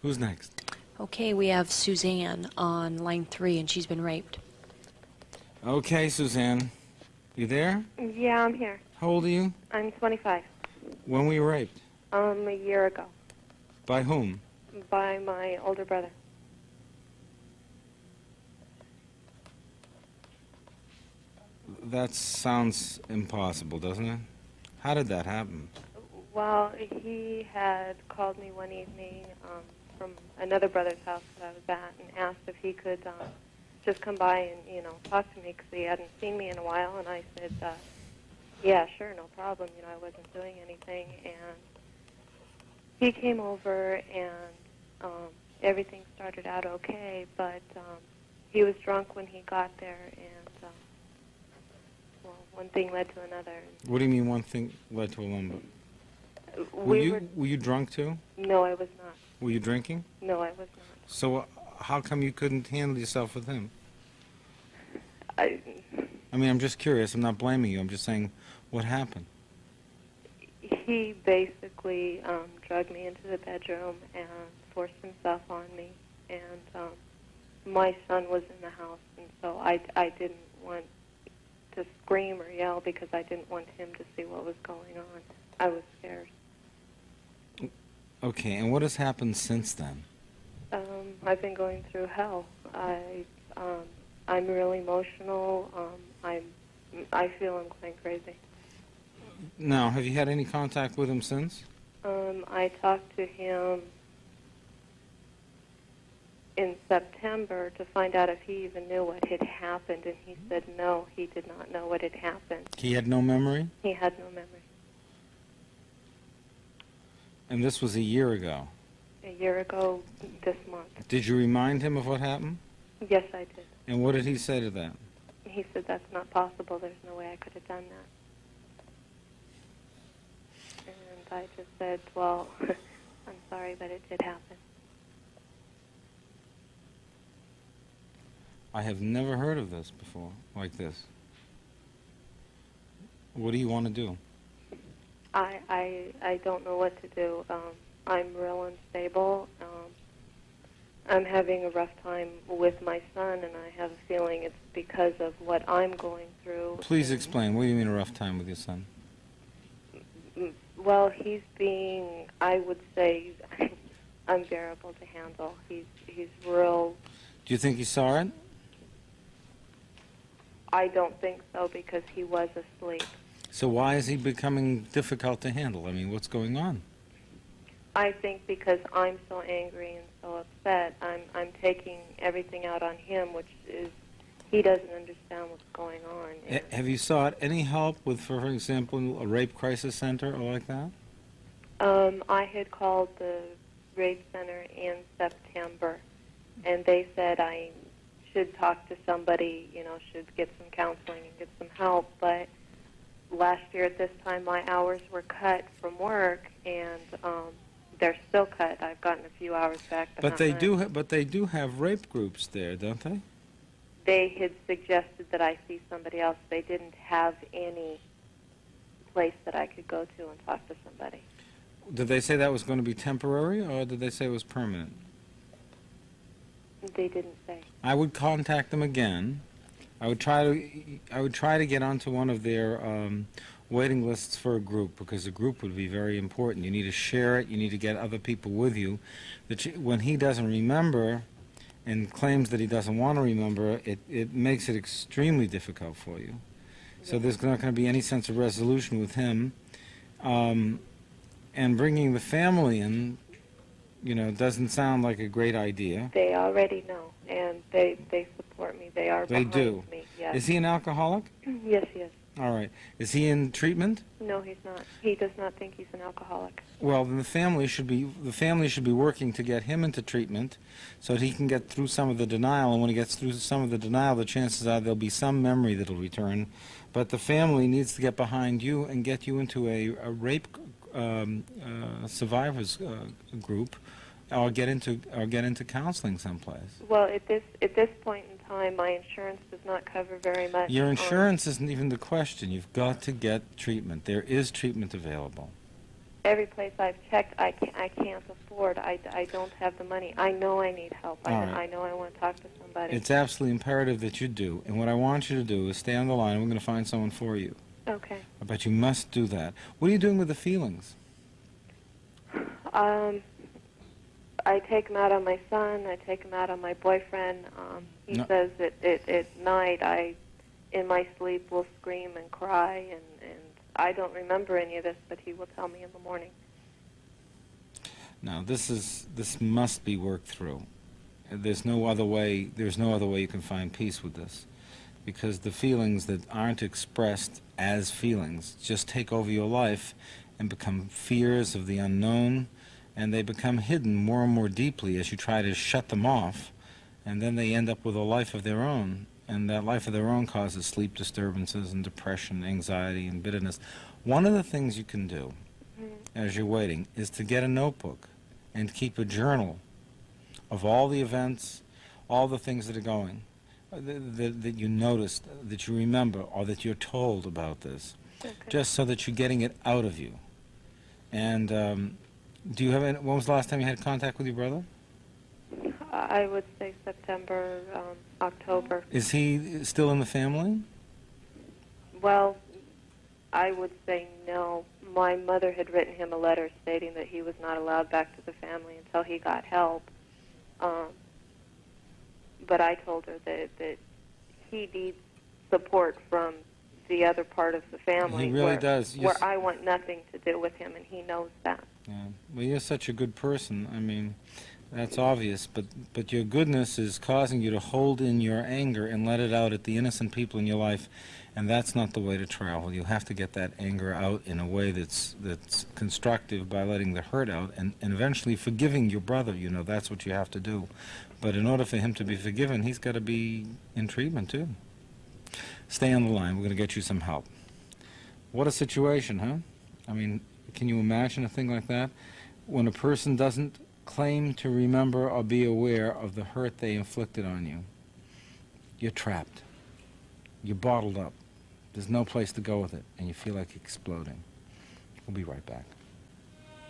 Who's next? Okay, we have Suzanne on line 3, and she's been raped. Okay, Suzanne. You there? Yeah, I'm here. How old are you? I'm 25. When were you raped? A year ago By whom? by my older brother. That sounds impossible, doesn't it? How did that happen? Well, he had called me one evening from another brother's house that I was at and asked if he could just come by and, talk to me because he hadn't seen me in a while. And I said, yeah, sure, no problem. I wasn't doing anything. And he came over and everything started out okay, but he was drunk when he got there and, well, one thing led to another. What do you mean one thing led to another? Were you drunk too? No, I was not. Were you drinking? No, I was not. So how come you couldn't handle yourself with him? I mean, I'm just curious. I'm not blaming you. I'm just saying what happened. He basically drugged me into the bedroom and forced himself on me. And my son was in the house, and so I didn't want to scream or yell because I didn't want him to see what was going on. I was scared. Okay, and what has happened since then? I've been going through hell. I'm really emotional. I feel I'm going crazy. Now, have you had any contact with him since? I talked to him in September to find out if he even knew what had happened, and he said no, he did not know what had happened. He had no memory? He had no memory. And this was a year ago? A year ago this month. Did you remind him of what happened? Yes, I did. And what did he say to that? He said that's not possible. There's no way I could have done that. And I just said, well, I'm sorry, but it did happen. I have never heard of this before, like this. What do you want to do? I don't know what to do. I'm real unstable. I'm having a rough time with my son, and I have a feeling it's because of what I'm going through. Please explain. What do you mean a rough time with your son? Well, he's being, I would say, unbearable to handle. He's real. Do you think he saw it? I don't think so because he was asleep. So why is he becoming difficult to handle? I mean, what's going on? I think because I'm so angry and so upset, I'm taking everything out on him, which is he doesn't understand what's going on. Have you sought any help with, for example, a rape crisis center or like that? I had called the rape center in September, and they said I should talk to somebody, should get some counseling and get some help, but last year at this time my hours were cut from work, and they're still cut. I've gotten a few hours back, but they not do. much. But they do have rape groups there, don't they? They had suggested that I see somebody else. They didn't have any place that I could go to and talk to somebody. Did they say that was going to be temporary, or did they say it was permanent? They didn't say. I would contact them again. I would try to get onto one of their waiting lists for a group, because a group would be very important. You need to share it. You need to get other people with you. When he doesn't remember and claims that he doesn't want to remember, it makes it extremely difficult for you. So there's not going to be any sense of resolution with him. And bringing the family in, doesn't sound like a great idea. They already know, and they support me. They are They behind do. me. Yes. Is he an alcoholic? Yes, he is. All right. Is he in treatment? No, he's not. He does not think he's an alcoholic. Well, then the family should be working to get him into treatment so that he can get through some of the denial. And when he gets through some of the denial, the chances are there'll be some memory that'll return. But the family needs to get behind you and get you into a rape survivors group, or get into counseling someplace. Well, at this point in time, my insurance does not cover very much. Your insurance isn't even the question. You've got to get treatment. There is treatment available. every place I've checked, I can't afford. I don't have the money. I know I need help. All right. I know I want to talk to somebody. It's absolutely imperative that you do. And what I want you to do is stay on the line, and we're going to find someone for you. Okay. But you must do that. What are you doing with the feelings? I take them out on my son. I take them out on my boyfriend. He No. says that at night in my sleep, will scream and cry, and I don't remember any of this, but he will tell me in the morning. Now, this must be worked through. There's no other way you can find peace with this, because the feelings that aren't expressed as feelings just take over your life and become fears of the unknown, and they become hidden more and more deeply as you try to shut them off, and then they end up with a life of their own, and that life of their own causes sleep disturbances and depression, anxiety, and bitterness. One of the things you can do as you're waiting is to get a notebook and keep a journal of all the events, all the things that are going, that you noticed, that you remember, or that you're told about this, Okay. just so that you're getting it out of you. And do you have when was the last time you had contact with your brother? I would say September, October. Is he still in the family? Well, I would say no. My mother had written him a letter stating that he was not allowed back to the family until he got help. But I told her that he needs support from the other part of the family. He really where, does. Where I want nothing to do with him, and he knows that. Yeah. Well, you're such a good person. I mean, that's obvious, but your goodness is causing you to hold in your anger and let it out at the innocent people in your life, and that's not the way to travel. You have to get that anger out in a way that's constructive by letting the hurt out and eventually forgiving your brother. You know, that's what you have to do. But in order for him to be forgiven, he's got to be in treatment, too. Stay on the line. We're going to get you some help. What a situation, huh? I mean, can you imagine a thing like that? When a person doesn't claim to remember or be aware of the hurt they inflicted on you, you're trapped. You're bottled up. There's no place to go with it, and you feel like exploding. We'll be right back.